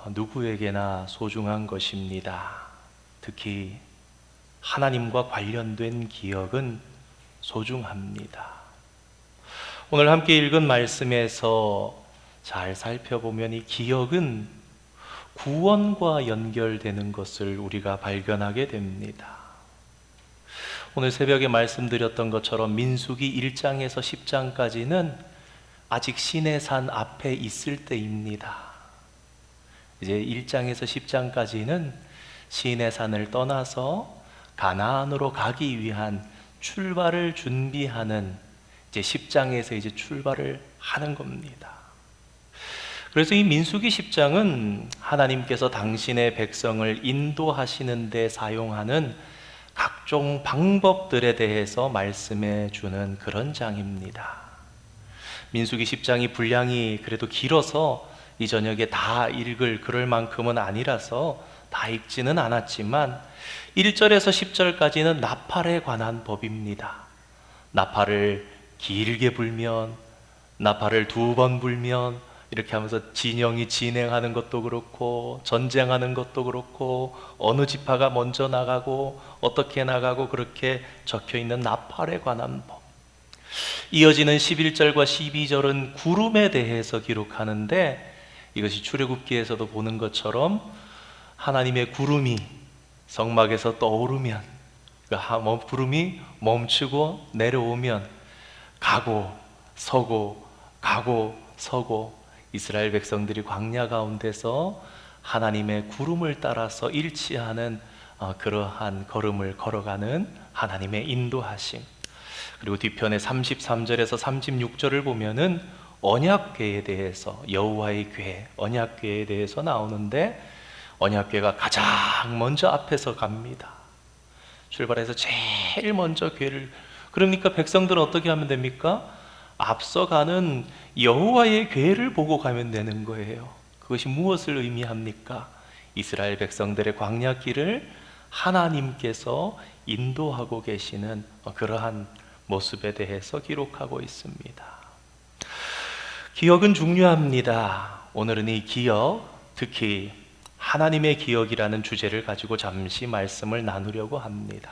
누구에게나 소중한 것입니다. 특히 하나님과 관련된 기억은 소중합니다. 오늘 함께 읽은 말씀에서 잘 살펴보면 이 기억은 구원과 연결되는 것을 우리가 발견하게 됩니다. 오늘 새벽에 말씀드렸던 것처럼 민수기 1장에서 10장까지는 아직 시내산 앞에 있을 때입니다. 이제 1장에서 10장까지는 시내산을 떠나서 가나안으로 가기 위한 출발을 준비하는 이제 10장에서 이제 출발을 하는 겁니다. 그래서 이 민수기 10장은 하나님께서 당신의 백성을 인도하시는 데 사용하는 각종 방법들에 대해서 말씀해 주는 그런 장입니다. 민수기 10장이 분량이 그래도 길어서 이 저녁에 다 읽을 그럴 만큼은 아니라서 다 읽지는 않았지만 1절에서 10절까지는 나팔에 관한 법입니다. 나팔을 길게 불면, 나팔을 2번 불면, 이렇게 하면서 진영이 진행하는 것도 그렇고 전쟁하는 것도 그렇고 어느 지파가 먼저 나가고 어떻게 나가고 그렇게 적혀있는 나팔에 관한 법. 이어지는 11절과 12절은 구름에 대해서 기록하는데, 이것이 출애굽기에서도 보는 것처럼 하나님의 구름이 성막에서 떠오르면, 구름이 멈추고 내려오면 가고 서고 가고 서고, 이스라엘 백성들이 광야 가운데서 하나님의 구름을 따라서 일치하는 그러한 걸음을 걸어가는 하나님의 인도하심. 그리고 뒤편에 33절에서 36절을 보면은 언약궤에 대해서, 여호와의 궤, 언약궤에 대해서 나오는데, 언약궤가 가장 먼저 앞에서 갑니다. 출발해서 제일 먼저 궤를, 그러니까 백성들은 어떻게 하면 됩니까? 앞서가는 여호와의 궤를 보고 가면 되는 거예요. 그것이 무엇을 의미합니까? 이스라엘 백성들의 광야길을 하나님께서 인도하고 계시는 그러한 모습에 대해서 기록하고 있습니다. 기억은 중요합니다. 오늘은 이 기억, 특히 하나님의 기억이라는 주제를 가지고 잠시 말씀을 나누려고 합니다.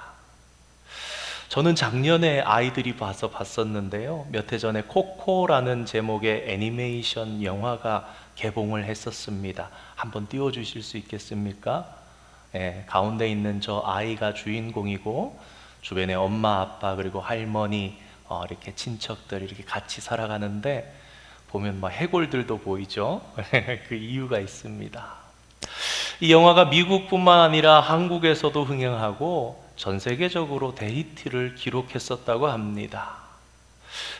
저는 작년에 아이들이 봐서 봤었는데요, 몇 해 전에 코코라는 제목의 애니메이션 영화가 개봉을 했었습니다. 한번 띄워주실 수 있겠습니까? 가운데 있는 저 아이가 주인공이고, 주변에 엄마, 아빠, 그리고 할머니, 이렇게 친척들 이렇게 같이 살아가는데, 보면 막 해골들도 보이죠? 그 이유가 있습니다. 이 영화가 미국뿐만 아니라 한국에서도 흥행하고 전 세계적으로 대히트를 기록했었다고 합니다.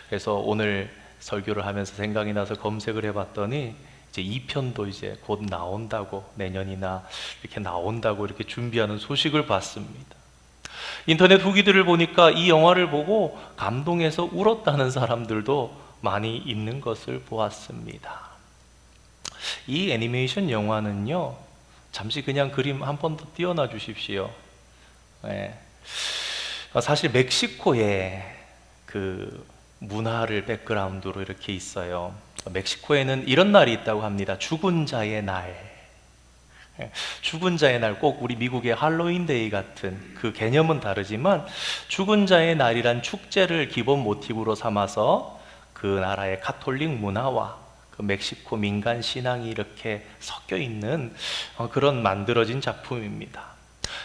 그래서 오늘 설교를 하면서 생각이 나서 검색을 해봤더니 이제 2편도 이제 곧 나온다고, 내년이나 이렇게 나온다고 이렇게 준비하는 소식을 봤습니다. 인터넷 후기들을 보니까 이 영화를 보고 감동해서 울었다는 사람들도 많이 있는 것을 보았습니다. 이 애니메이션 영화는요, 잠시 그냥 그림 한 번 더 띄워놔 주십시오. 사실 멕시코의 그 문화를 백그라운드로 이렇게 있어요. 멕시코에는 이런 날이 있다고 합니다. 죽은 자의 날. 죽은 자의 날, 꼭 우리 미국의 할로윈데이 같은 그 개념은 다르지만 죽은 자의 날이란 축제를 기본 모티브로 삼아서 그 나라의 카톨릭 문화와 그 멕시코 민간 신앙이 이렇게 섞여 있는 그런 만들어진 작품입니다.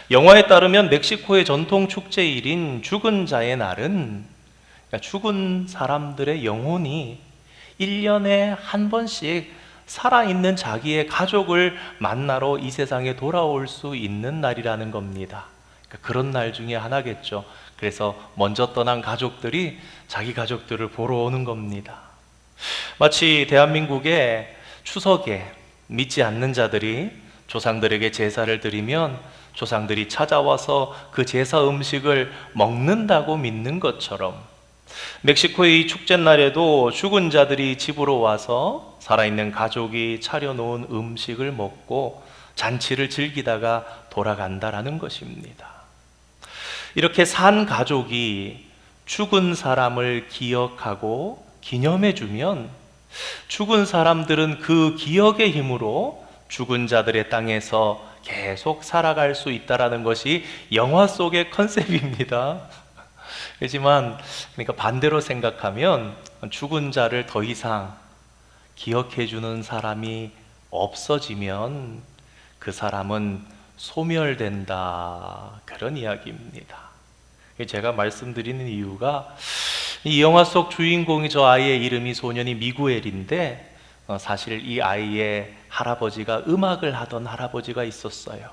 영화에 따르면 멕시코의 전통 축제일인 죽은 자의 날은, 그러니까 죽은 사람들의 영혼이 1년에 한 번씩 살아있는 자기의 가족을 만나러 이 세상에 돌아올 수 있는 날이라는 겁니다. 그러니까 그런 날 중에 하나겠죠. 그래서 먼저 떠난 가족들이 자기 가족들을 보러 오는 겁니다. 마치 대한민국의 추석에 믿지 않는 자들이 조상들에게 제사를 드리면 조상들이 찾아와서 그 제사 음식을 먹는다고 믿는 것처럼, 멕시코의 이 축제날에도 죽은 자들이 집으로 와서 살아있는 가족이 차려놓은 음식을 먹고 잔치를 즐기다가 돌아간다라는 것입니다. 이렇게 산 가족이 죽은 사람을 기억하고 기념해주면 죽은 사람들은 그 기억의 힘으로 죽은 자들의 땅에서 계속 살아갈 수 있다라는 것이 영화 속의 컨셉입니다. 그렇지만 그러니까 반대로 생각하면 죽은 자를 더 이상 기억해 주는 사람이 없어지면 그 사람은 소멸된다, 그런 이야기입니다. 제가 말씀드리는 이유가 이 영화 속 주인공이, 저 아이의 이름이 소년이 미구엘인데 사실 이 아이의 할아버지가 음악을 하던 할아버지가 있었어요.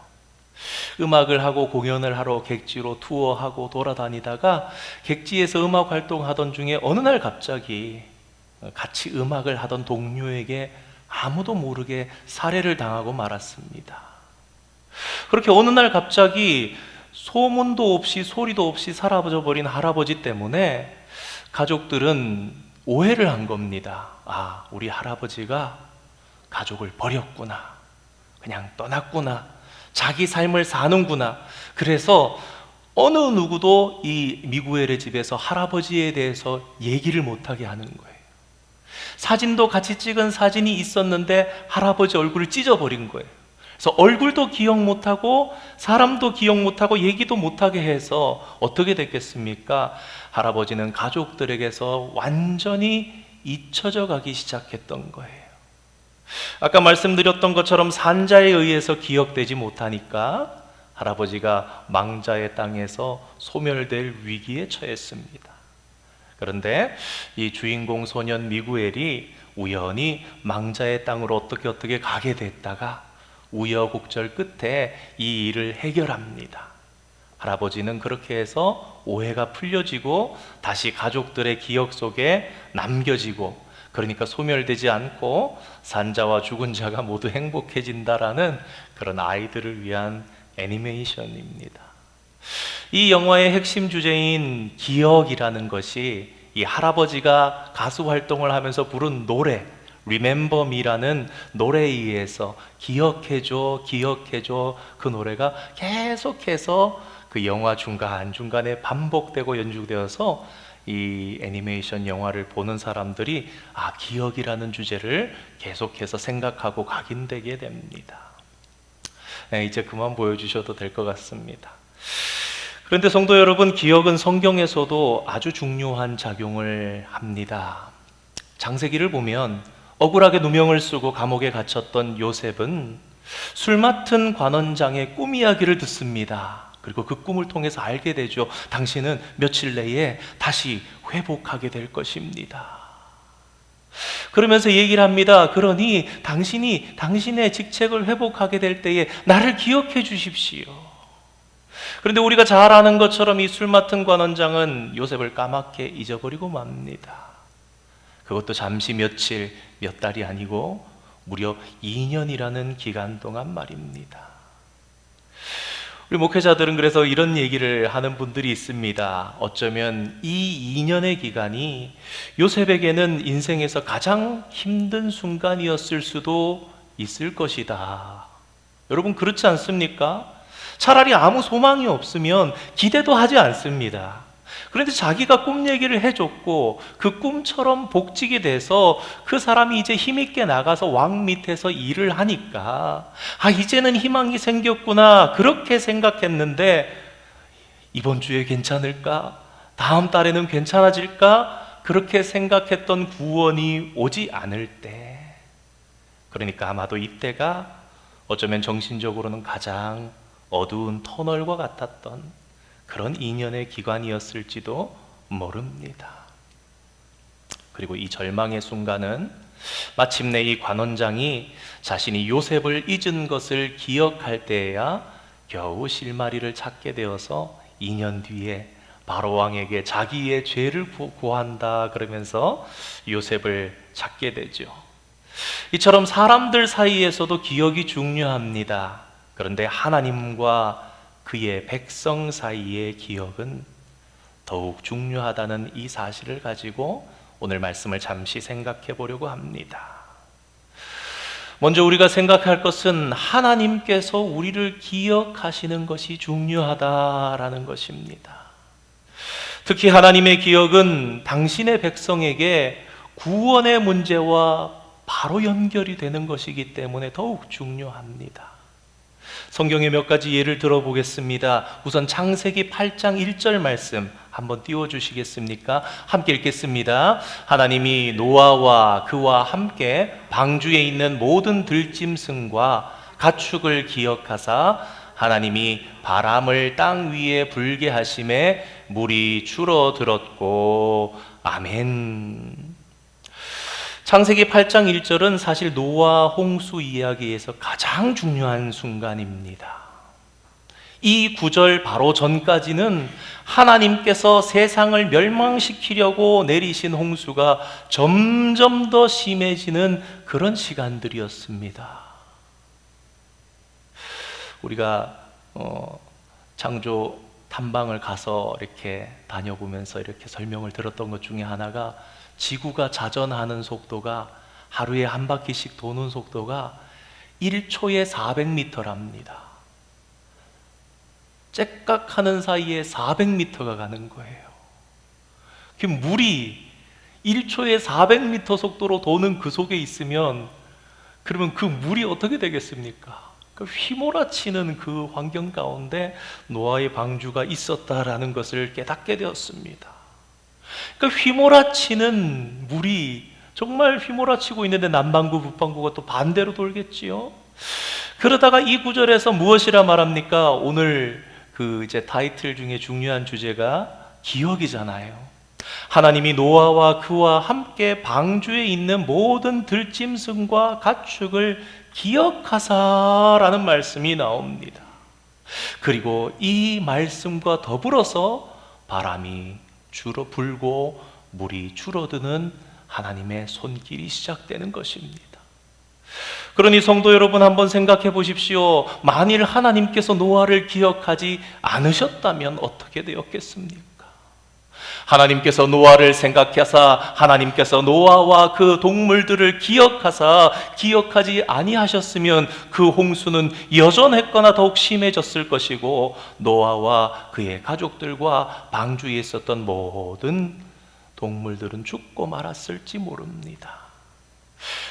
음악을 하고 공연을 하러 객지로 투어하고 돌아다니다가 객지에서 음악 활동하던 중에 어느 날 갑자기 같이 음악을 하던 동료에게 아무도 모르게 살해를 당하고 말았습니다. 그렇게 어느 날 갑자기 소문도 없이 소리도 없이 사라져 버린 할아버지 때문에 가족들은 오해를 한 겁니다. 아, 우리 할아버지가 가족을 버렸구나, 그냥 떠났구나, 자기 삶을 사는구나. 그래서 어느 누구도 이 미구엘의 집에서 할아버지에 대해서 얘기를 못하게 하는 거예요. 사진도 같이 찍은 사진이 있었는데 할아버지 얼굴을 찢어버린 거예요. 그래서 얼굴도 기억 못하고 사람도 기억 못하고 얘기도 못하게 해서 어떻게 됐겠습니까? 할아버지는 가족들에게서 완전히 잊혀져 가기 시작했던 거예요. 아까 말씀드렸던 것처럼 산자에 의해서 기억되지 못하니까 할아버지가 망자의 땅에서 소멸될 위기에 처했습니다. 그런데 이 주인공 소년 미구엘이 우연히 망자의 땅으로 어떻게 가게 됐다가 우여곡절 끝에 이 일을 해결합니다. 할아버지는 그렇게 해서 오해가 풀려지고 다시 가족들의 기억 속에 남겨지고, 그러니까 소멸되지 않고 산자와 죽은 자가 모두 행복해진다라는 그런 아이들을 위한 애니메이션입니다. 이 영화의 핵심 주제인 기억이라는 것이 이 할아버지가 가수 활동을 하면서 부른 노래 Remember Me라는 노래에 의해서 기억해줘, 기억해줘, 그 노래가 계속해서 그 영화 중간중간에 반복되고 연주되어서 이 애니메이션 영화를 보는 사람들이 기억이라는 주제를 계속해서 생각하고 각인되게 됩니다. 네, 이제 그만 보여주셔도 될 것 같습니다. 그런데 성도 여러분, 기억은 성경에서도 아주 중요한 작용을 합니다. 창세기를 보면 억울하게 누명을 쓰고 감옥에 갇혔던 요셉은 술 맡은 관원장의 꿈 이야기를 듣습니다. 그리고 그 꿈을 통해서 알게 되죠. 당신은 며칠 내에 다시 회복하게 될 것입니다. 그러면서 얘기를 합니다. 그러니 당신이 당신의 직책을 회복하게 될 때에 나를 기억해 주십시오. 그런데 우리가 잘 아는 것처럼 이 술 맡은 관원장은 요셉을 까맣게 잊어버리고 맙니다. 그것도 잠시 며칠, 몇 달이 아니고 무려 2년이라는 기간 동안 말입니다. 우리 목회자들은 그래서 이런 얘기를 하는 분들이 있습니다. 어쩌면 이 2년의 기간이 요셉에게는 인생에서 가장 힘든 순간이었을 수도 있을 것이다. 여러분, 그렇지 않습니까? 차라리 아무 소망이 없으면 기대도 하지 않습니다. 그런데 자기가 꿈 얘기를 해줬고 그 꿈처럼 복직이 돼서 그 사람이 이제 힘있게 나가서 왕 밑에서 일을 하니까 이제는 희망이 생겼구나, 그렇게 생각했는데 이번 주에 괜찮을까? 다음 달에는 괜찮아질까? 그렇게 생각했던 구원이 오지 않을 때, 그러니까 아마도 이때가 어쩌면 정신적으로는 가장 어두운 터널과 같았던 그런 2년의 기간이었을지도 모릅니다. 그리고 이 절망의 순간은 마침내 이 관원장이 자신이 요셉을 잊은 것을 기억할 때에야 겨우 실마리를 찾게 되어서 2년 뒤에 바로왕에게 자기의 죄를 고한다 그러면서 요셉을 찾게 되죠. 이처럼 사람들 사이에서도 기억이 중요합니다. 그런데 하나님과 그의 백성 사이의 기억은 더욱 중요하다는 이 사실을 가지고 오늘 말씀을 잠시 생각해 보려고 합니다. 먼저 우리가 생각할 것은 하나님께서 우리를 기억하시는 것이 중요하다라는 것입니다. 특히 하나님의 기억은 당신의 백성에게 구원의 문제와 바로 연결이 되는 것이기 때문에 더욱 중요합니다. 성경의 몇 가지 예를 들어보겠습니다. 우선 창세기 8장 1절 말씀 한번 띄워주시겠습니까? 함께 읽겠습니다. 하나님이 노아와 그와 함께 방주에 있는 모든 들짐승과 가축을 기억하사 하나님이 바람을 땅 위에 불게 하심에 물이 줄어들었고. 아멘. 창세기 8장 1절은 사실 노아 홍수 이야기에서 가장 중요한 순간입니다. 이 구절 바로 전까지는 하나님께서 세상을 멸망시키려고 내리신 홍수가 점점 더 심해지는 그런 시간들이었습니다. 우리가 창조 탐방을 가서 이렇게 다녀보면서 이렇게 설명을 들었던 것 중에 하나가, 지구가 자전하는 속도가, 하루에 한 바퀴씩 도는 속도가 1초에 400m랍니다. 째깍하는 사이에 400m가 가는 거예요. 그 물이 1초에 400m 속도로 도는 그 속에 있으면, 그러면 그 물이 어떻게 되겠습니까? 휘몰아치는 그 환경 가운데 노아의 방주가 있었다라는 것을 깨닫게 되었습니다. 휘몰아치는 물이 정말 휘몰아치고 있는데 남반구 북반구가 또 반대로 돌겠지요. 그러다가 이 구절에서 무엇이라 말합니까? 오늘 그 이제 타이틀 중에 중요한 주제가 기억이잖아요. 하나님이 노아와 그와 함께 방주에 있는 모든 들짐승과 가축을 기억하사라는 말씀이 나옵니다. 그리고 이 말씀과 더불어서 바람이 불고 물이 줄어드는 하나님의 손길이 시작되는 것입니다. 그러니 성도 여러분, 한번 생각해 보십시오. 만일 하나님께서 노아를 기억하지 않으셨다면 어떻게 되었겠습니까? 하나님께서 노아를 생각하사 하나님께서 노아와 그 동물들을 기억하사 기억하지 아니하셨으면 그 홍수는 여전했거나 더욱 심해졌을 것이고, 노아와 그의 가족들과 방주에 있었던 모든 동물들은 죽고 말았을지 모릅니다.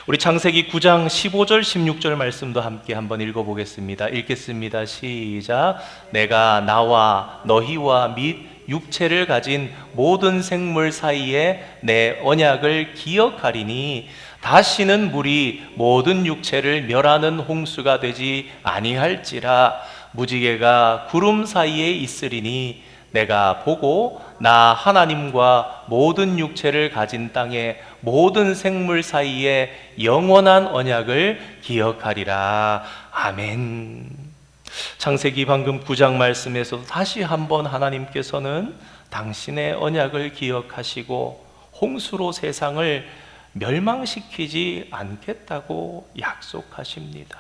우리 창세기 9장 15절 16절 말씀도 함께 한번 읽어보겠습니다. 읽겠습니다. 시작. 내가 나와 너희와 및 육체를 가진 모든 생물 사이에 내 언약을 기억하리니 다시는 물이 모든 육체를 멸하는 홍수가 되지 아니할지라. 무지개가 구름 사이에 있으리니 내가 보고 나 하나님과 모든 육체를 가진 땅의 모든 생물 사이에 영원한 언약을 기억하리라. 아멘. 창세기 방금 9장 말씀에서도 다시 한번 하나님께서는 당신의 언약을 기억하시고 홍수로 세상을 멸망시키지 않겠다고 약속하십니다.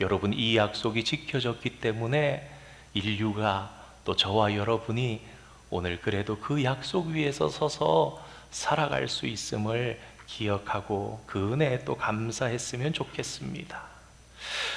여러분, 이 약속이 지켜졌기 때문에 인류가, 또 저와 여러분이 오늘 그래도 그 약속 위에서 서서 살아갈 수 있음을 기억하고 그 은혜에 또 감사했으면 좋겠습니다.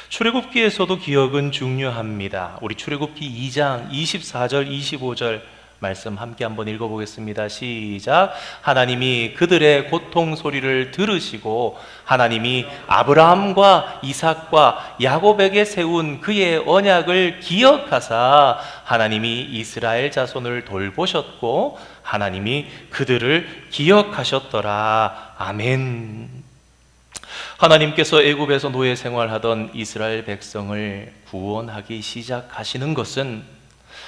출애굽기에서도 기억은 중요합니다. 우리 출애굽기 2장 24절 25절 말씀 함께 한번 읽어보겠습니다. 시작. 하나님이 그들의 고통 소리를 들으시고 하나님이 아브라함과 이삭과 야곱에게 세운 그의 언약을 기억하사 하나님이 이스라엘 자손을 돌보셨고 하나님이 그들을 기억하셨더라. 아멘. 하나님께서 애굽에서 노예 생활하던 이스라엘 백성을 구원하기 시작하시는 것은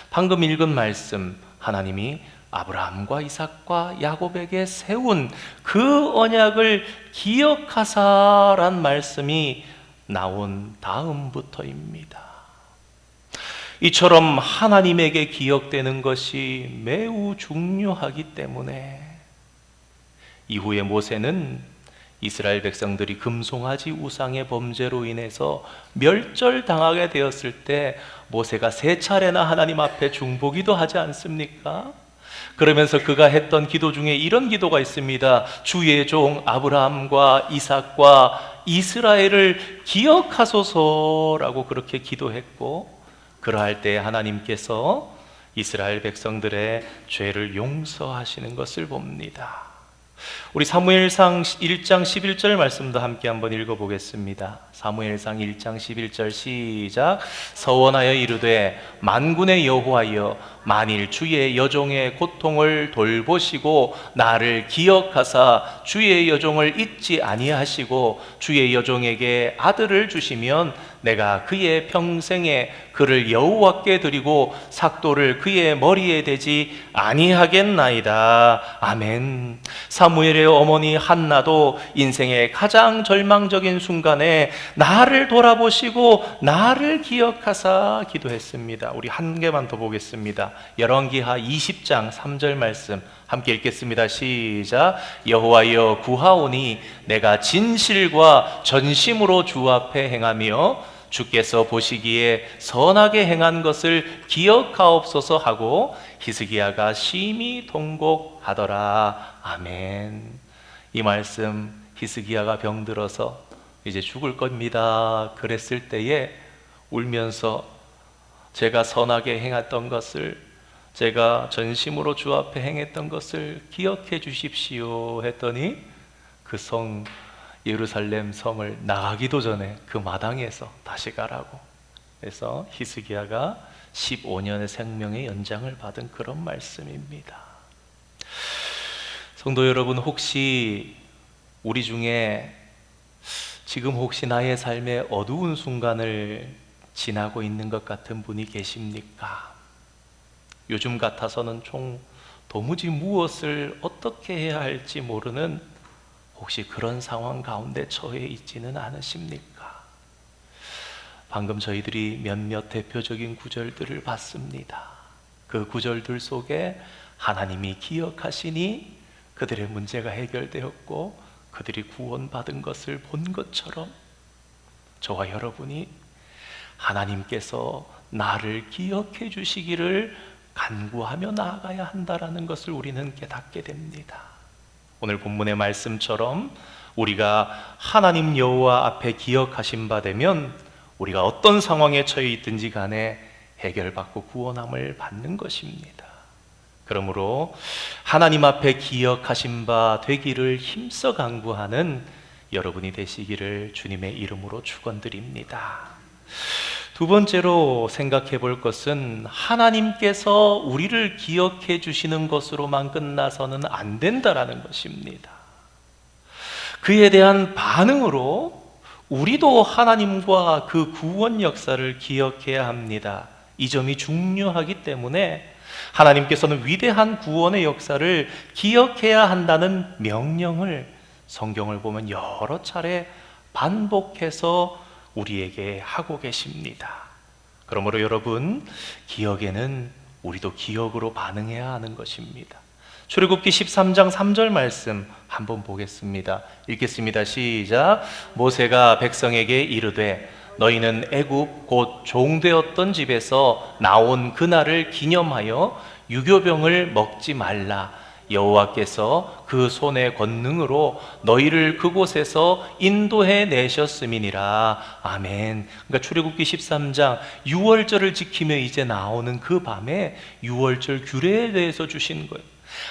방금 읽은 말씀, 하나님이 아브라함과 이삭과 야곱에게 세운 그 언약을 기억하사란 말씀이 나온 다음부터입니다. 이처럼 하나님에게 기억되는 것이 매우 중요하기 때문에 이후에 모세는 이스라엘 백성들이 금송아지 우상의 범죄로 인해서 멸절당하게 되었을 때 모세가 3차례나 하나님 앞에 중보기도 하지 않습니까? 그러면서 그가 했던 기도 중에 이런 기도가 있습니다. 주의 종 아브라함과 이삭과 이스라엘을 기억하소서라고 그렇게 기도했고, 그러할 때 하나님께서 이스라엘 백성들의 죄를 용서하시는 것을 봅니다. 우리 사무엘상 1장 11절 말씀도 함께 한번 읽어보겠습니다. 사무엘상 1장 11절 시작. 서원하여 이르되 만군의 여호와여, 만일 주의 여종의 고통을 돌보시고 나를 기억하사 주의 여종을 잊지 아니하시고 주의 여종에게 아들을 주시면 내가 그의 평생에 그를 여호와께 드리고 삭도를 그의 머리에 대지 아니하겠나이다. 아멘. 사무엘의 어머니 한나도 인생의 가장 절망적인 순간에 나를 돌아보시고 나를 기억하사 기도했습니다. 우리 한 개만 더 보겠습니다. 열왕기하 20장 3절 말씀 함께 읽겠습니다. 시작. 여호와여 구하오니 내가 진실과 전심으로 주 앞에 행하며 주께서 보시기에 선하게 행한 것을 기억하옵소서 하고 히스기야가 심히 통곡하더라. 아멘. 이 말씀, 히스기야가 병들어서 이제 죽을 겁니다 그랬을 때에 울면서 제가 선하게 행했던 것을, 제가 전심으로 주 앞에 행했던 것을 기억해 주십시오 했더니 그 성 예루살렘 성을 나가기도 전에 그 마당에서 다시 가라고 해서 히스기야가 15년의 생명의 연장을 받은 그런 말씀입니다. 성도 여러분, 혹시 우리 중에 지금 혹시 나의 삶의 어두운 순간을 지나고 있는 것 같은 분이 계십니까? 요즘 같아서는 도무지 무엇을 어떻게 해야 할지 모르는 혹시 그런 상황 가운데 처해 있지는 않으십니까? 방금 저희들이 몇몇 대표적인 구절들을 봤습니다. 그 구절들 속에 하나님이 기억하시니 그들의 문제가 해결되었고 그들이 구원받은 것을 본 것처럼 저와 여러분이 하나님께서 나를 기억해 주시기를 간구하며 나아가야 한다라는 것을 우리는 깨닫게 됩니다. 오늘 본문의 말씀처럼 우리가 하나님 여호와 앞에 기억하신 바 되면 우리가 어떤 상황에 처해 있든지 간에 해결받고 구원함을 받는 것입니다. 그러므로 하나님 앞에 기억하신 바 되기를 힘써 간구하는 여러분이 되시기를 주님의 이름으로 축원드립니다. 두 번째로 생각해 볼 것은 하나님께서 우리를 기억해 주시는 것으로만 끝나서는 안 된다라는 것입니다. 그에 대한 반응으로 우리도 하나님과 그 구원 역사를 기억해야 합니다. 이 점이 중요하기 때문에 하나님께서는 위대한 구원의 역사를 기억해야 한다는 명령을 성경을 보면 여러 차례 반복해서 우리에게 하고 계십니다. 그러므로 여러분, 기억에는 우리도 기억으로 반응해야 하는 것입니다. 출애굽기 13장 3절 말씀 한번 보겠습니다. 읽겠습니다. 시작. 모세가 백성에게 이르되 너희는 애굽 곧 종되었던 집에서 나온 그날을 기념하여 유교병을 먹지 말라. 여호와께서 그 손의 권능으로 너희를 그곳에서 인도해 내셨음이니라. 아멘. 그러니까 출애굽기 13장 유월절을 지키며 이제 나오는 그 밤에 유월절 규례에 대해서 주신 거예요.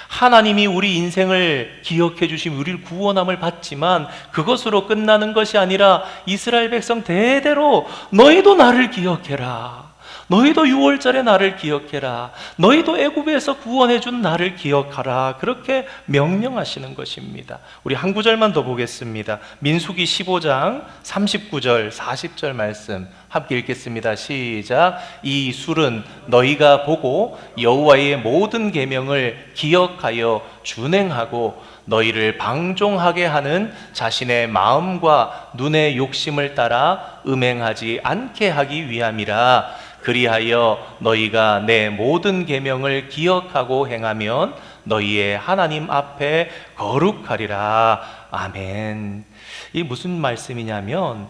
하나님이 우리 인생을 기억해 주시면 우리를 구원함을 받지만 그것으로 끝나는 것이 아니라 이스라엘 백성 대대로 너희도 나를 기억해라. 너희도 6월절에 나를 기억해라. 너희도 애굽에서 구원해 준 나를 기억하라. 그렇게 명령하시는 것입니다. 우리 한 구절만 더 보겠습니다. 민수기 15장 39절 40절 말씀 함께 읽겠습니다. 시작. 이 술은 너희가 보고 여호와의 모든 계명을 기억하여 준행하고 너희를 방종하게 하는 자신의 마음과 눈의 욕심을 따라 음행하지 않게 하기 위함이라. 그리하여 너희가 내 모든 계명을 기억하고 행하면 너희의 하나님 앞에 거룩하리라. 아멘. 이 무슨 말씀이냐면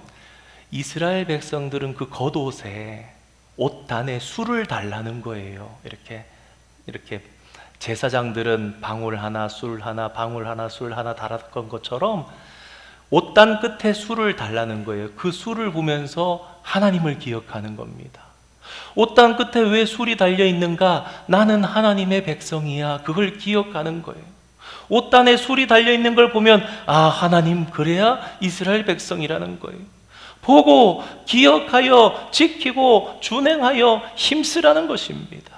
이스라엘 백성들은 그 겉옷에 옷단에 술을 달라는 거예요. 이렇게 제사장들은 방울 하나 술 하나 방울 하나 술 하나 달았던 것처럼 옷단 끝에 술을 달라는 거예요. 그 술을 보면서 하나님을 기억하는 겁니다. 옷단 끝에 왜 술이 달려 있는가? 나는 하나님의 백성이야. 그걸 기억하는 거예요. 옷단에 술이 달려있는 걸 보면 아, 하나님 그래야 이스라엘 백성이라는 거예요. 보고 기억하여 지키고 준행하여 힘쓰라는 것입니다.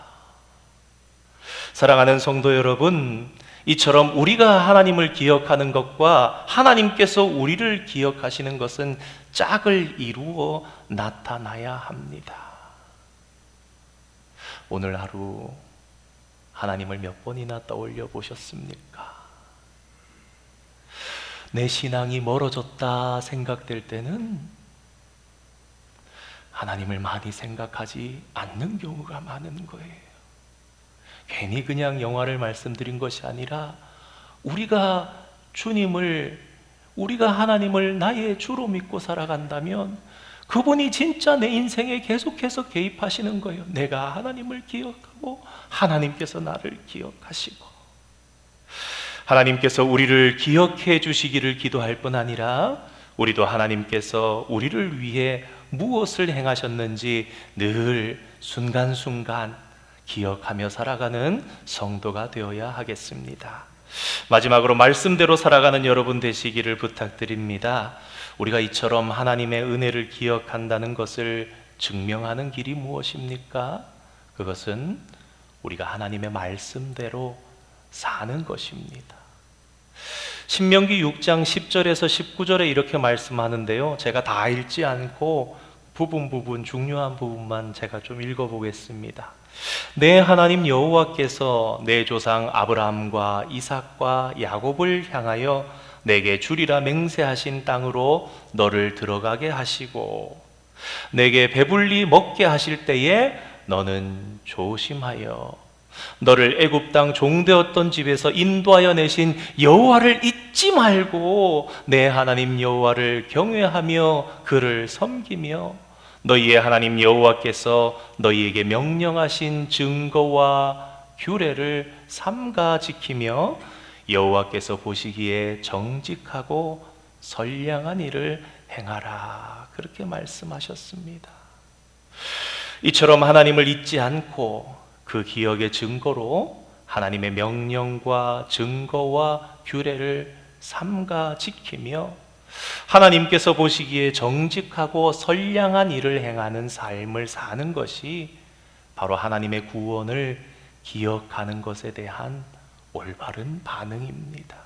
사랑하는 성도 여러분, 이처럼 우리가 하나님을 기억하는 것과 하나님께서 우리를 기억하시는 것은 짝을 이루어 나타나야 합니다. 오늘 하루 하나님을 몇 번이나 떠올려 보셨습니까? 내 신앙이 멀어졌다 생각될 때는 하나님을 많이 생각하지 않는 경우가 많은 거예요. 괜히 그냥 영화를 말씀드린 것이 아니라 우리가 하나님을 나의 주로 믿고 살아간다면 그분이 진짜 내 인생에 계속해서 개입하시는 거예요. 내가 하나님을 기억하고 하나님께서 나를 기억하시고, 하나님께서 우리를 기억해 주시기를 기도할 뿐 아니라 우리도 하나님께서 우리를 위해 무엇을 행하셨는지 늘 순간순간 기억하며 살아가는 성도가 되어야 하겠습니다. 마지막으로 말씀대로 살아가는 여러분 되시기를 부탁드립니다. 우리가 이처럼 하나님의 은혜를 기억한다는 것을 증명하는 길이 무엇입니까? 그것은 우리가 하나님의 말씀대로 사는 것입니다. 신명기 6장 10절에서 19절에 이렇게 말씀하는데요, 제가 다 읽지 않고 부분 중요한 부분만 제가 좀 읽어보겠습니다. 내 하나님 여호와께서 내 조상 아브라함과 이삭과 야곱을 향하여 내게 주리라 맹세하신 땅으로 너를 들어가게 하시고 내게 배불리 먹게 하실 때에 너는 조심하여 너를 애굽 땅 종되었던 집에서 인도하여 내신 여호와를 잊지 말고 내 하나님 여호와를 경외하며 그를 섬기며 너희의 하나님 여호와께서 너희에게 명령하신 증거와 규례를 삼가 지키며 여호와께서 보시기에 정직하고 선량한 일을 행하라, 그렇게 말씀하셨습니다. 이처럼 하나님을 잊지 않고 그 기억의 증거로 하나님의 명령과 증거와 규례를 삼가 지키며 하나님께서 보시기에 정직하고 선량한 일을 행하는 삶을 사는 것이 바로 하나님의 구원을 기억하는 것에 대한 올바른 반응입니다.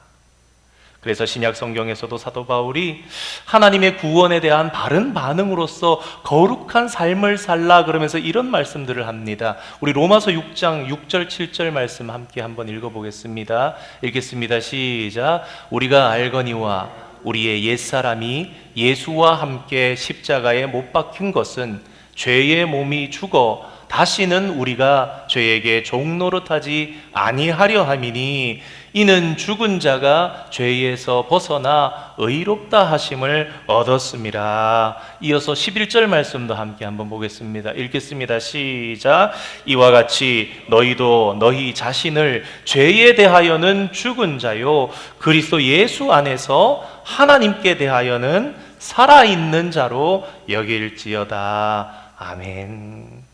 그래서 신약 성경에서도 사도 바울이 하나님의 구원에 대한 바른 반응으로서 거룩한 삶을 살라 그러면서 이런 말씀들을 합니다. 우리 로마서 6장 6절 7절 말씀 함께 한번 읽어보겠습니다. 읽겠습니다. 시작. 우리가 알거니와 우리의 옛사람이 예수와 함께 십자가에 못 박힌 것은 죄의 몸이 죽어 다시는 우리가 죄에게 종노릇하지 아니하려 함이니 이는 죽은 자가 죄에서 벗어나 의롭다 하심을 얻었습니다. 이어서 11절 말씀도 함께 한번 보겠습니다. 읽겠습니다. 시작. 이와 같이 너희도 너희 자신을 죄에 대하여는 죽은 자요 그리스도 예수 안에서 하나님께 대하여는 살아있는 자로 여길지어다. 아멘.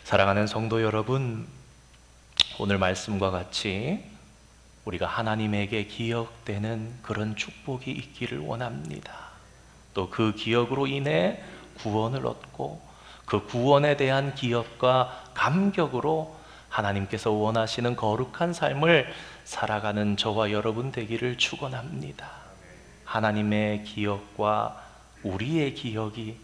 사랑하는 성도 여러분, 오늘 말씀과 같이 우리가 하나님에게 기억되는 그런 축복이 있기를 원합니다. 또 그 기억으로 인해 구원을 얻고 그 구원에 대한 기억과 감격으로 하나님께서 원하시는 거룩한 삶을 살아가는 저와 여러분 되기를 축원합니다. 하나님의 기억과 우리의 기억이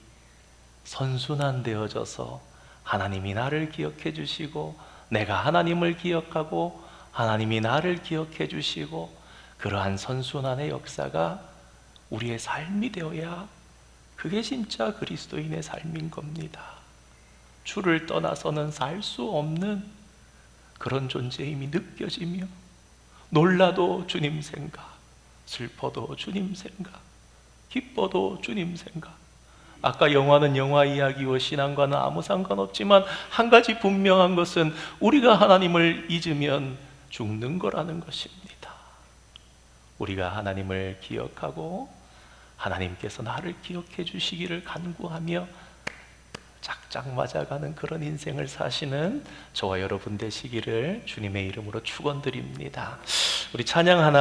선순환되어져서 하나님이 나를 기억해 주시고 내가 하나님을 기억하고 하나님이 나를 기억해 주시고 그러한 선순환의 역사가 우리의 삶이 되어야 그게 진짜 그리스도인의 삶인 겁니다. 주를 떠나서는 살 수 없는 그런 존재임이 느껴지며 놀라도 주님 생각, 슬퍼도 주님 생각, 기뻐도 주님 생각. 아까 영화는 영화 이야기와 신앙과는 아무 상관없지만 한 가지 분명한 것은 우리가 하나님을 잊으면 죽는 거라는 것입니다. 우리가 하나님을 기억하고 하나님께서 나를 기억해 주시기를 간구하며 쫙쫙 맞아가는 그런 인생을 사시는 저와 여러분 되시기를 주님의 이름으로 축원드립니다. 우리 찬양 하나